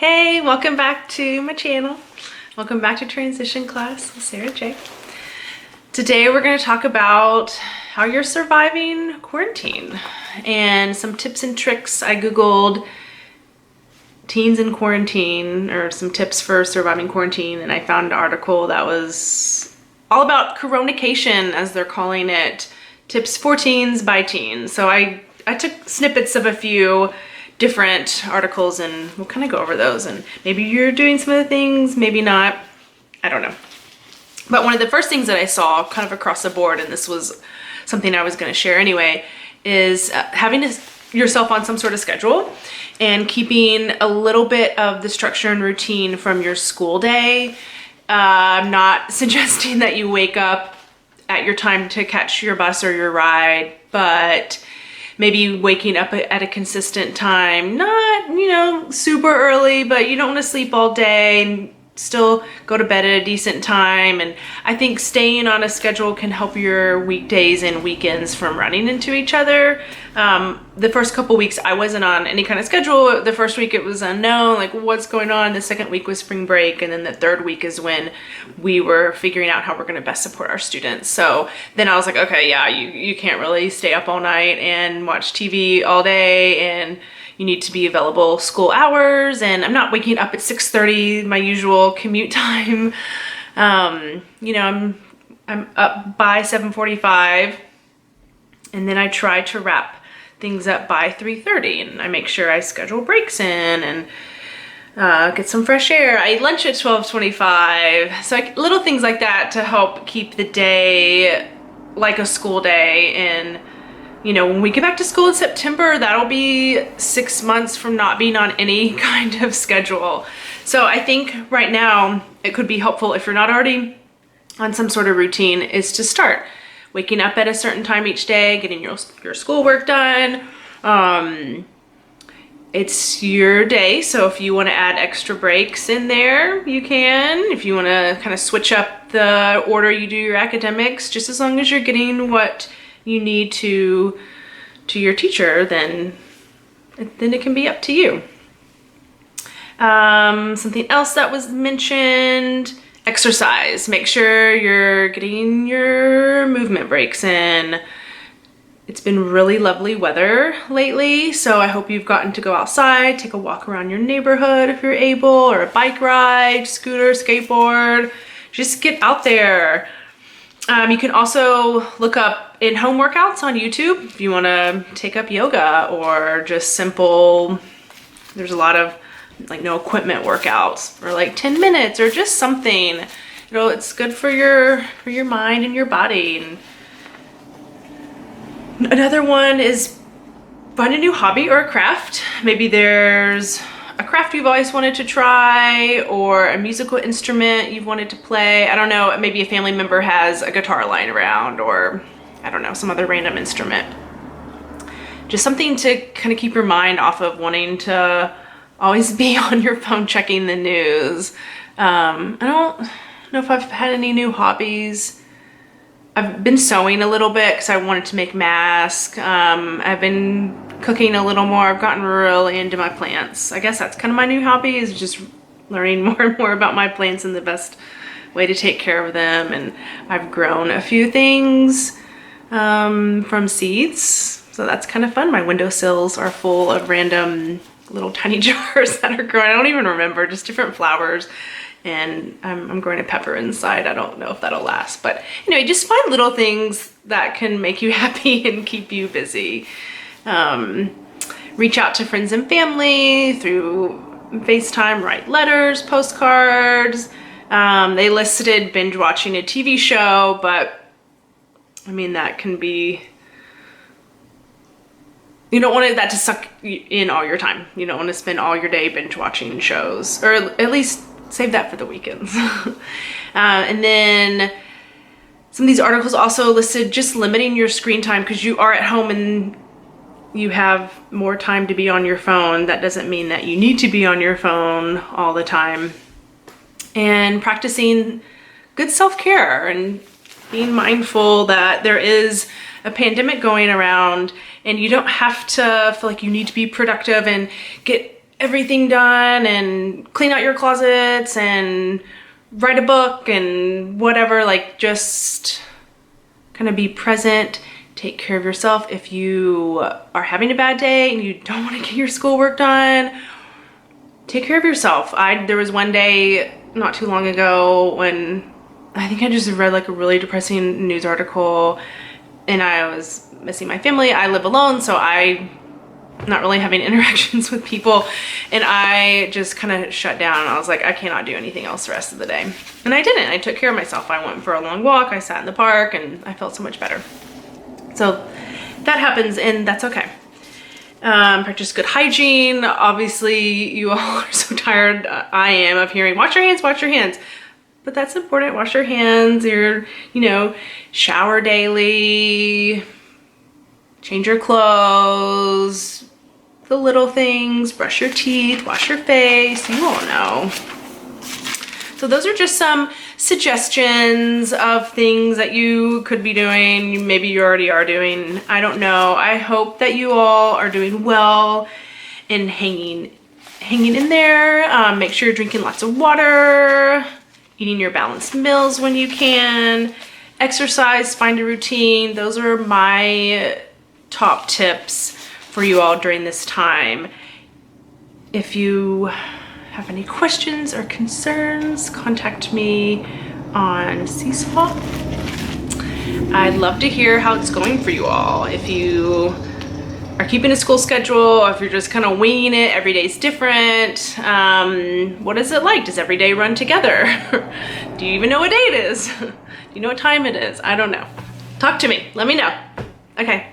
Hey, welcome back to my channel. Welcome back to Transition Class with Sarah J. Today we're going to talk about how you're surviving quarantine and some tips and tricks. I googled teens in quarantine or some tips for surviving quarantine, and I found an article that was all about coronication, as they're calling it, tips for teens by teens. So I took snippets of a few different articles and we'll kind of go over those, and maybe you're doing some of the things, maybe not, I don't know. But one of the first things that I saw kind of across the board, and this was something I was going to share anyway, is having yourself on some sort of schedule and keeping a little bit of the structure and routine from your school day. I'm not suggesting that you wake up at your time to catch your bus or your ride, but maybe waking up at a consistent time, not, super early, but you don't want to sleep all day and still go to bed at a decent time. And I think staying on a schedule can help your weekdays and weekends from running into each other. The first couple weeks I wasn't on any kind of schedule. The first week it was unknown, like what's going on. The second week was spring break, and then the third week is when we were figuring out how we're going to best support our students. So then I was like, okay, yeah, you can't really stay up all night and watch TV all day, and you need to be available school hours, and I'm not waking up at 6:30, my usual commute time. I'm up by 7:45, and then I try to wrap things up by 3:30, and I make sure I schedule breaks in and get some fresh air. I eat lunch at 12:25, so little things like that to help keep the day like a school day. And when we get back to school in September, that'll be 6 months from not being on any kind of schedule. So I think right now it could be helpful, if you're not already on some sort of routine, is to start waking up at a certain time each day, getting your schoolwork done. It's your day, so if you want to add extra breaks in there, you can. If you want to kind of switch up the order you do your academics, just as long as you're getting what you need to your teacher, then it can be up to you. Something else that was mentioned, exercise. Make sure you're getting your movement breaks in. It's been really lovely weather lately, so I hope you've gotten to go outside, take a walk around your neighborhood if you're able, or a bike ride, scooter, skateboard. Just get out there. You can also look up in-home workouts on YouTube if you want to take up yoga, or just simple, there's a lot of like no equipment workouts, or like 10 minutes, or just something. It's good for your mind and your body. And another one is find a new hobby or a craft. Maybe there's a craft you've always wanted to try, or a musical instrument you've wanted to play. I don't know, maybe a family member has a guitar lying around, or I don't know, some other random instrument. Just something to kind of keep your mind off of wanting to always be on your phone checking the news. I don't know if I've had any new hobbies. I've been sewing a little bit because I wanted to make masks. I've been cooking a little more. I've gotten really into my plants. I guess that's kind of my new hobby, is just learning more and more about my plants and the best way to take care of them. And I've grown a few things from seeds, so that's kind of fun. My windowsills are full of random little tiny jars that are growing. I don't even remember, just different flowers. And I'm growing a pepper inside. I don't know if that'll last, but anyway, just find little things that can make you happy and keep you busy. Reach out to friends and family through FaceTime, write letters, postcards. They listed binge watching a TV show, but I mean, that can be, you don't want that to suck in all your time. You don't want to spend all your day binge watching shows, or at least save that for the weekends. And then some of these articles also listed just limiting your screen time, because you are at home and you have more time to be on your phone. That doesn't mean that you need to be on your phone all the time. And practicing good self-care and being mindful that there is a pandemic going around, and you don't have to feel like you need to be productive and get everything done and clean out your closets and write a book and whatever. Like, just kind of be present, take care of yourself. If you are having a bad day and you don't want to get your schoolwork done, take care of yourself. There was one day not too long ago when I think I just read like a really depressing news article and I was missing my family. I live alone, so I'm not really having interactions with people, and I just kind of shut down. I was like, I cannot do anything else the rest of the day. And I didn't. I took care of myself. I went for a long walk, I sat in the park, and I felt so much better. So that happens, and that's okay. Practice good hygiene. Obviously, you all are so tired. I am of hearing, wash your hands, wash your hands. But that's important. Wash your hands, shower daily, change your clothes, the little things, brush your teeth, wash your face, you all know. So those are just some suggestions of things that you could be doing. Maybe you already are doing, I don't know. I hope that you all are doing well and hanging in there. Make sure you're drinking lots of water, eating your balanced meals when you can, exercise, find a routine. Those are my top tips for you all during this time. If you have any questions or concerns, contact me on Seesaw. I'd love to hear how it's going for you all. If you are keeping a school schedule, or if you're just kind of winging it, every day's different. What is it like? Does every day run together? Do you even know what day it is? Do you know what time it is? I don't know. Talk to me, let me know. Okay.